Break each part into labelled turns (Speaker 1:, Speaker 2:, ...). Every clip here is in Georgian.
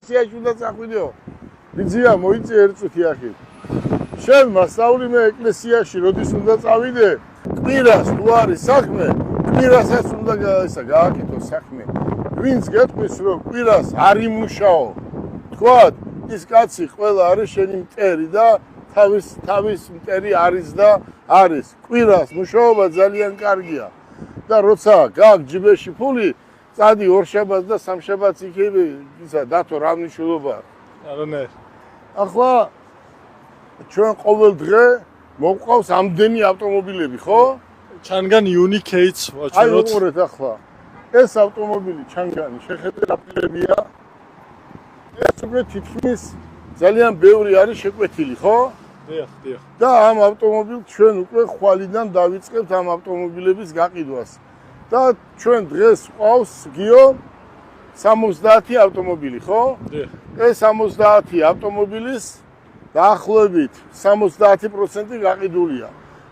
Speaker 1: სიაში უნდა წახვიდეო. ბიძია მოიწე ერთ წუთი ახი. შენ მასწავლი მე ეკლესიაში როდის უნდა წავიდე? კვირას თუ არის საქმე, კვირასაც უნდა გააკეთო საქმე. ვინც გეტყვის რომ კვირას არ იმუშაო. თქვათ ის კაცი ყველა არის შენი მტერი და თავის მტერი არის და არის. კვირას მუშაობა ძალიან კარგია. და როცა გაქვს ჯიბეში ფული, წადი ორშაბათს და სამშაბათს იქები, ისა დათო რა მნიშვნელობა?
Speaker 2: არანაირ.
Speaker 1: ახლა ჩვენ ყოველ დღე მოვყავს ამდენი ავტომობილები, ხო?
Speaker 2: ჩანგან Unicate ვაჩვენოთ.
Speaker 1: აი უყურეთ ახლა. ეს ავტომობილი ჩანგანი შეხედე რა პირებია. ეს უკვე თითქმის ძალიან ბევრი არის შეკვეთილი, ხო?
Speaker 2: დიახ.
Speaker 1: და ამ ავტომობილს ჩვენ უკვე ხვალიდან დავიწყებთ ამ ავტომობილების გაყიდვას. და ჩვენ დღეს ყავს გიო 70 ავტომობილი, ხო?
Speaker 2: დიახ.
Speaker 1: ეს 70 ავტომობილის დაახლოებით 70% გაყიდულია.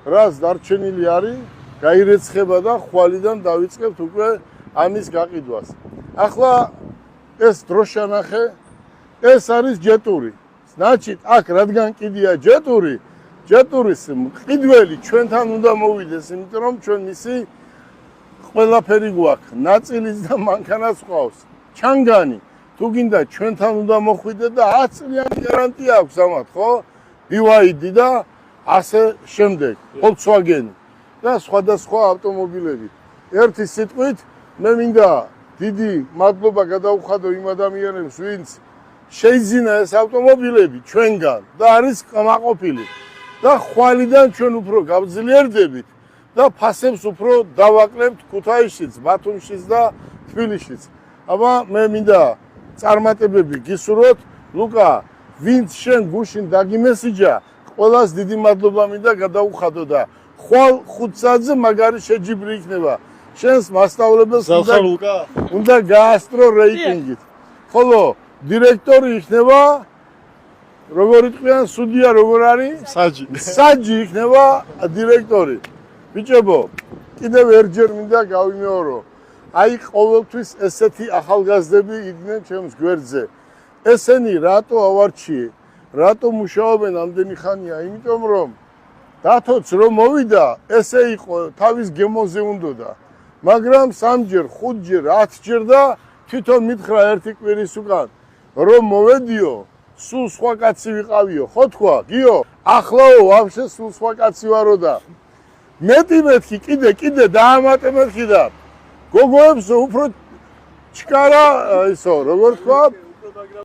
Speaker 1: რას დარჩენილი არის? გაირეცხება და ხვალიდან დავიწყებთ უკვე ამის გაყიდვას. ახლა ეს დროშანახე, ეს არის ჯეტური. значит, აქ რადგან კიდია ჯეტურის მყიდველი ჩვენთან უნდა მოვიდეს, იმიტომ რომ ჩვენ მისი ყველაფერი გვაქვს, ნაწილის და მანქანას ყავს. ჩანგანი, თუ გინდა ჩვენთან უნდა მოხვიდე და 10 წლიანი გარანტია აქვს ამათ, ხო? BYD და ასე შემდეგ, Volkswagen და სხვადასხვა ავტომობილები. ერთი სიტყვით, მე მინდა დიდი მადლობა გადავუხადო იმ ადამიანებს, ვინც შეიძინა ეს ავტომობილები ჩვენგან და არის კმაყოფილი. და ხვალიდან ჩვენ უფრო გავძლიერდებით და ფასებს უფრო დავაკლებთ ქუთაისშიც, ბათუმშიც და თბილისშიც. აბა მე მინდა წარმატებები გისურვოთ. ლუკა, ვინც შენ გუშინ დაგიმესიჯა, ყველას დიდი მადლობა მინდა გადავუხადო და ხვალ 5 საათზე მაგარი შეჯიბრი იქნება. შენს მასწავლებელს უნდა გაასწრო რეიტინგით. ხოლო დირექტორი იქნება როგორ იტყვიან სუდია როგორ არის? საჯი იქნება დირექტორი. ბიჭებო, კიდევ ერთჯერ მინდა გავიმეორო. აი ყოველთვის ესეთი ახალგაზრდები იდგნენ ჩემს გვერდზე. ესენი რატო ავარჩიე? რატო მუშაობენ ამდენი ხანია? იმიტომ რომ დათოც რომ მოვიდა, ესე იყო თავის გემოზე უნდოდა. მაგრამ 3ჯერ, 5ჯერ, 10ჯერ და თვითონ მითხრა ერთი კვირის უკან რომ მოვედიო, სულ სხვა კაცი ვიყავიო, ხო თქვა, გიო? ახლაო ვაფშე სულ სხვა კაცი ვარო და მეტი მეთქი, კიდე დაამატე მეთქი და გოგოებს უფრო ჩკარა ისო, როგორ თქვა?